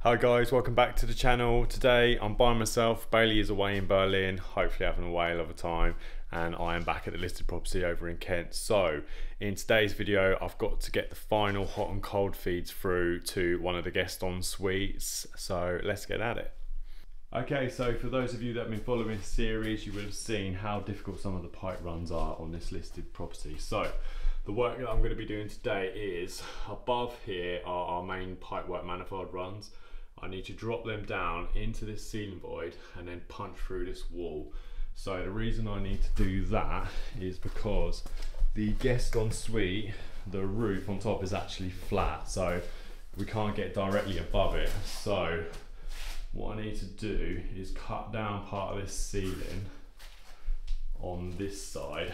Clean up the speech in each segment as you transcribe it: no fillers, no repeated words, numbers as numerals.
Hi guys, welcome back to the channel. Today I'm by myself. Bailey is away in Berlin, hopefully having a whale of a time, and I am back at the listed property over in Kent. So in today's video I've got to get the final hot and cold feeds through to one of the guest en suites, so let's get at it. Okay, so for those of you that have been following the series, you will have seen how difficult some of the pipe runs are on this listed property. So the work that I'm going to be doing today is, above here are our main pipework manifold runs. I need to drop them down into this ceiling void and then punch through this wall. So the reason I need to do that is because the guest en suite, the roof on top is actually flat, so we can't get directly above it. So what I need to do is cut down part of this ceiling on this side.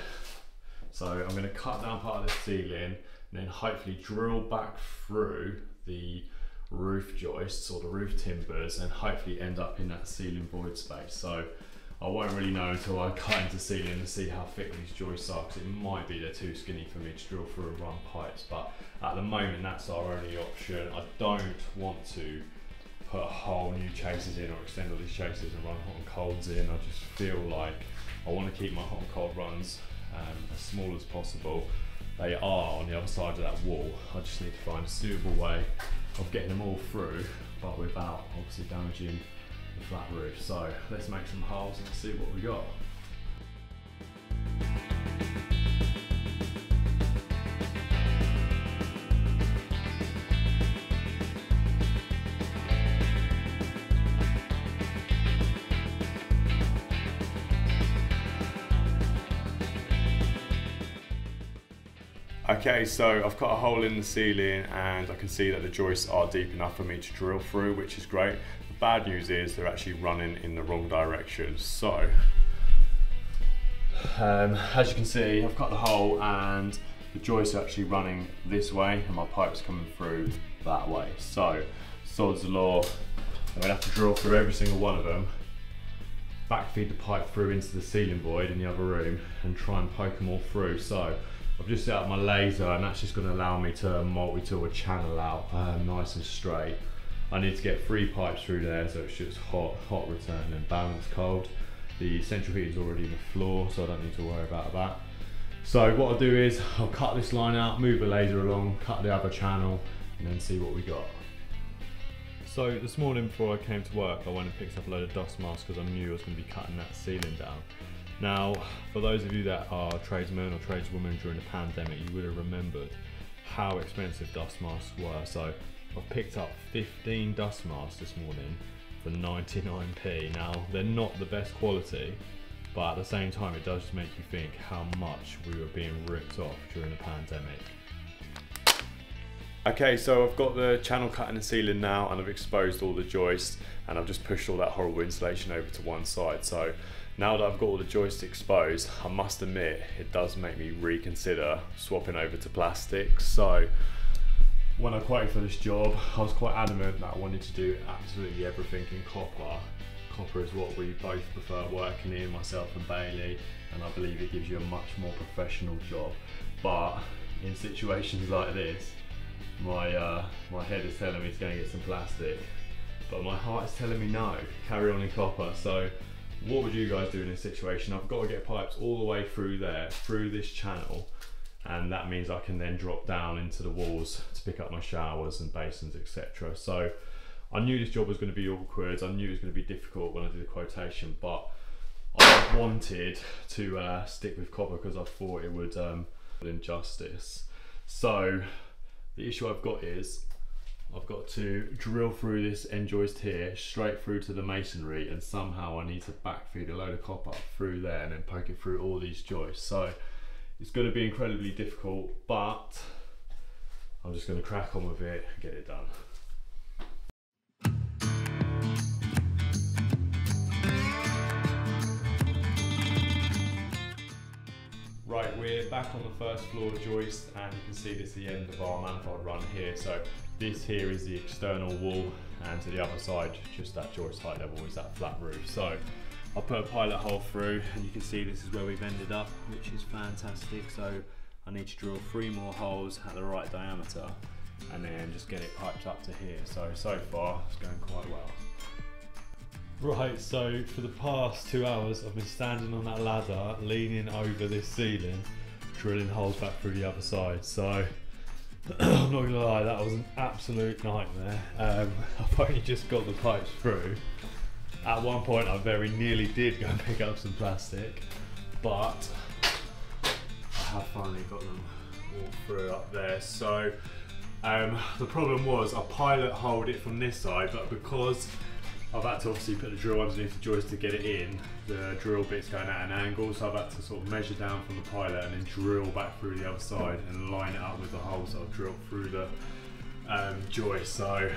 So I'm going to cut down part of the ceiling and then hopefully drill back through the roof joists or the roof timbers and hopefully end up in that ceiling void space. So I won't really know until I cut into the ceiling and see how thick these joists are, because it might be they're too skinny for me to drill through and run pipes, but at the moment that's our only option. I don't want to put whole new chases in or extend all these chases and run hot and colds in. I just feel like I want to keep my hot and cold runs as small as possible. They are on the other side of that wall. I just need to find a suitable way of getting them all through, but without obviously damaging the flat roof. So let's make some holes and see what we got. Okay, so I've cut a hole in the ceiling and I can see that the joists are deep enough for me to drill through, which is great. The bad news is they're actually running in the wrong direction. So, as you can see, I've cut the hole and the joists are actually running this way and my pipe's coming through that way. So, sod's law, I'm gonna have to drill through every single one of them, backfeed the pipe through into the ceiling void in the other room and try and poke them all through. So I've just set up my laser and that's just going to allow me to multi-tool a channel out nice and straight. I need to get 3 pipes through there, so it's just hot return and balance cold. The central heat is already in the floor, so I don't need to worry about that. So what I'll do is I'll cut this line out, move the laser along, cut the other channel and then see what we got. So this morning before I came to work, I went and picked up a load of dust masks because I knew I was going to be cutting that ceiling down. Now, for those of you that are tradesmen or tradeswomen during the pandemic, you would have remembered how expensive dust masks were. So I've picked up 15 dust masks this morning for 99p. Now, they're not the best quality, but at the same time, it does make you think how much we were being ripped off during the pandemic. Okay, so I've got the channel cut in the ceiling now and I've exposed all the joists and I've just pushed all that horrible insulation over to one side. So now that I've got all the joists exposed, I must admit it does make me reconsider swapping over to plastic. So when I quoted for this job, I was quite adamant that I wanted to do absolutely everything in copper. Copper is what we both prefer working in, myself and Bailey, and I believe it gives you a much more professional job. But in situations like this, my head is telling me to go and get some plastic, but my heart is telling me no, carry on in copper. So what would you guys do in this situation? I've got to get pipes all the way through there, through this channel, and that means I can then drop down into the walls to pick up my showers and basins, etc. So I knew this job was going to be awkward, I knew it was going to be difficult when I did the quotation, but I wanted to stick with copper because I thought it would injustice. So the issue I've got is I've got to drill through this end joist here straight through to the masonry, and somehow I need to backfeed a load of copper through there and then poke it through all these joists. So it's going to be incredibly difficult, but I'm just going to crack on with it and get it done. Right, we're back on the first floor joist and you can see this is the end of our manifold run here. So this here is the external wall and to the other side, just that joist height level is that flat roof. So I'll put a pilot hole through and you can see this is where we've ended up, which is fantastic. So I need to drill 3 more holes at the right diameter and then just get it piped up to here. So far it's going quite well. Right, so for the past 2 hours I've been standing on that ladder, leaning over this ceiling, drilling holes back through the other side. So I'm not gonna lie, that was an absolute nightmare. I've only just got the pipes through. At one point I very nearly did go and pick up some plastic, but I have finally got them all through up there. So the problem was I pilot holed it from this side, but because I've had to obviously put the drill underneath the joist to get it in, the drill bit's going at an angle, so I've had to sort of measure down from the pilot and then drill back through the other side and line it up with the holes that I've drilled through the joist. So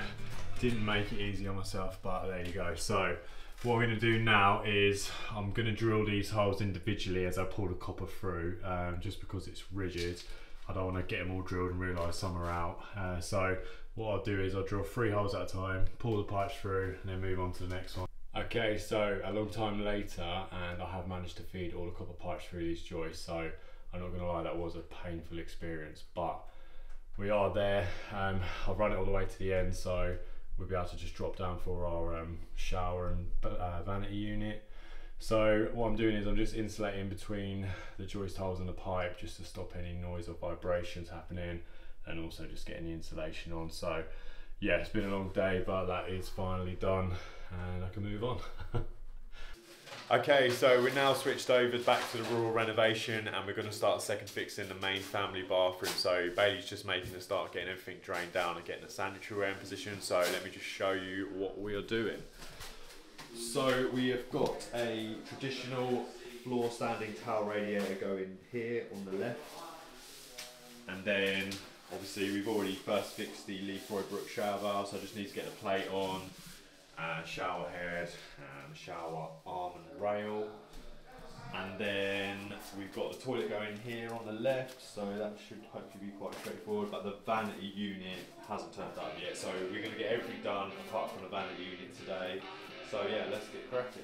didn't make it easy on myself, but there you go. So what we're going to do now is I'm going to drill these holes individually as I pull the copper through, just because it's rigid. I don't want to get them all drilled and realise some are out. So what I'll do is I'll drill 3 holes at a time, pull the pipes through, and then move on to the next one. Okay, so a long time later, and I have managed to feed all the copper pipes through these joists. So I'm not going to lie, that was a painful experience, but we are there. I've run it all the way to the end, so we'll be able to just drop down for our shower and vanity unit. So what I'm doing is I'm just insulating between the joist holes and the pipe just to stop any noise or vibrations happening, and also just getting the insulation on. So yeah, it's been a long day, but that is finally done and I can move on. Okay, so we're now switched over back to the rural renovation, and we're going to start second fixing the main family bathroom. So Bailey's just making a start getting everything drained down and getting the sanitary ware in position. So let me just show you what we are doing. So we have got a traditional floor standing towel radiator going here on the left, and then obviously we've already first fixed the Leafroy Brook shower valve, so I just need to get the plate on, shower head, shower arm and rail, and then we've got the toilet going here on the left, so that should hopefully be quite straightforward, but the vanity unit hasn't turned up yet, so we're going to get everything done apart from the vanity unit today. So yeah, let's get cracking.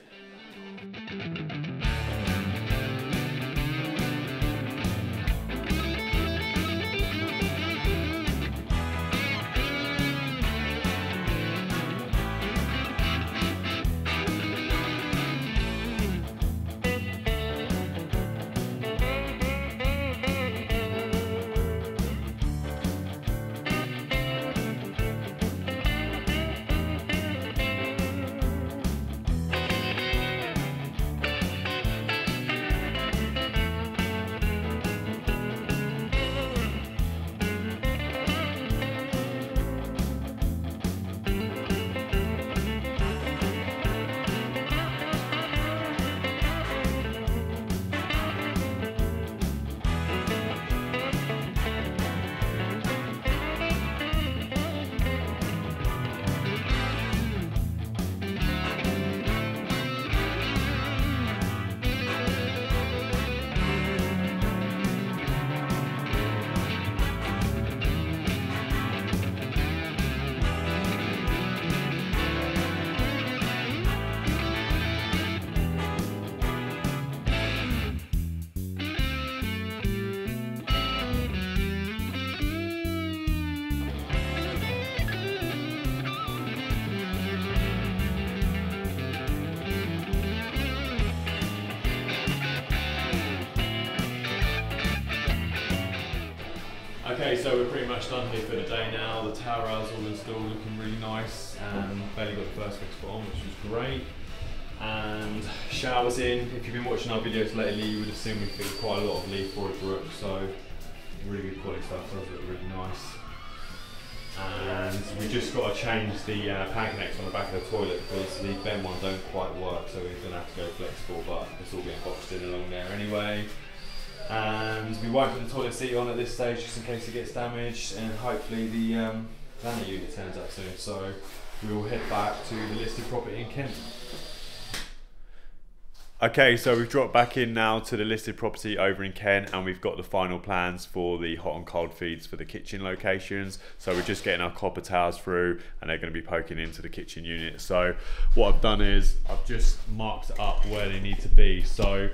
Okay, so we're pretty much done here for the day now. The tower rail's all installed, looking really nice, and Bailey got the first fix put on, which was great. And showers in. If you've been watching our videos lately, you would have seen we fitted quite a lot of Leafroy Brook, so really good quality stuff, does look really nice. And we just got to change the pan connectors on the back of the toilet because the bent one don't quite work, so we're going to have to go flexible, but it's all getting boxed in along there anyway. And we won't put the toilet seat on at this stage just in case it gets damaged, and hopefully the vanity unit turns up soon, so we will head back to the listed property in Kent. Okay, so we've dropped back in now to the listed property over in Kent, and we've got the final plans for the hot and cold feeds for the kitchen locations. So we're just getting our copper towers through, and they're going to be poking into the kitchen unit. So what I've done is I've just marked up where they need to be. So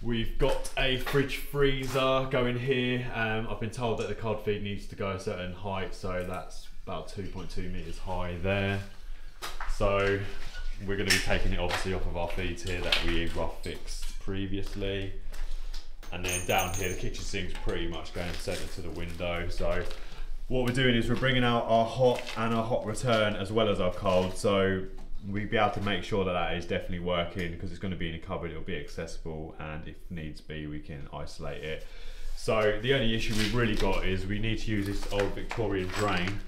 We've got a fridge freezer going here. I've been told that the cod feet needs to go a certain height, so that's about 2.2 meters high there. So we're going to be taking it obviously off of our feeds here that we rough fixed previously. And then down here, the kitchen sink's pretty much going centre to the window. So what we're doing is we're bringing out our hot and our hot return as well as our cold. So we'll be able to make sure that that is definitely working, because it's going to be in a cupboard, it'll be accessible, and if needs be we can isolate it. So the only issue we've really got is we need to use this old Victorian drain,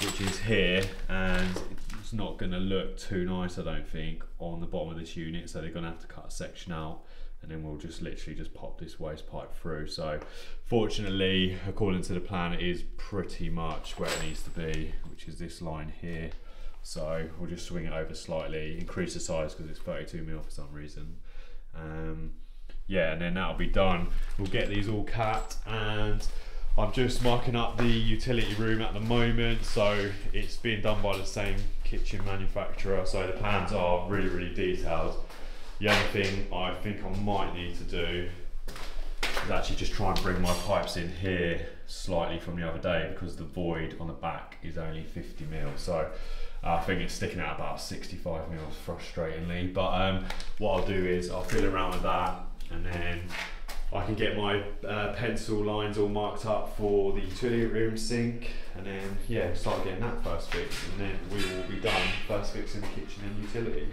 which is here, and it's not going to look too nice, I don't think, on the bottom of this unit. So they're going to have to cut a section out, and then we'll just literally just pop this waste pipe through. So fortunately, according to the plan, it is pretty much where it needs to be, which is this line here. So we'll just swing it over slightly, increase the size because it's 32mm for some reason. Yeah, and then that'll be done. We'll get these all cut, and I'm just marking up the utility room at the moment. So it's being done by the same kitchen manufacturer, so the plans are really, really detailed. The only thing I think I might need to do is actually just try and bring my pipes in here slightly from the other day, because the void on the back is only 50mm. So I think it's sticking out about 65mm, frustratingly. But what I'll do is I'll fiddle around with that, and then I can get my pencil lines all marked up for the utility room sink, and then yeah, start getting that first fixed, and then we will be done first fixing the kitchen and utility.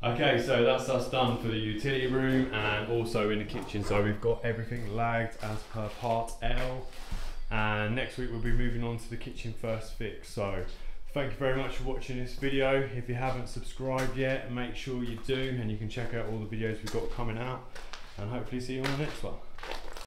Okay, so that's us done for the utility room and also in the kitchen. So we've got everything lagged as per part L, and next week we'll be moving on to the kitchen first fix. So thank you very much for watching this video. If you haven't subscribed yet, make sure you do, and you can check out all the videos we've got coming out, and hopefully see you on the next one.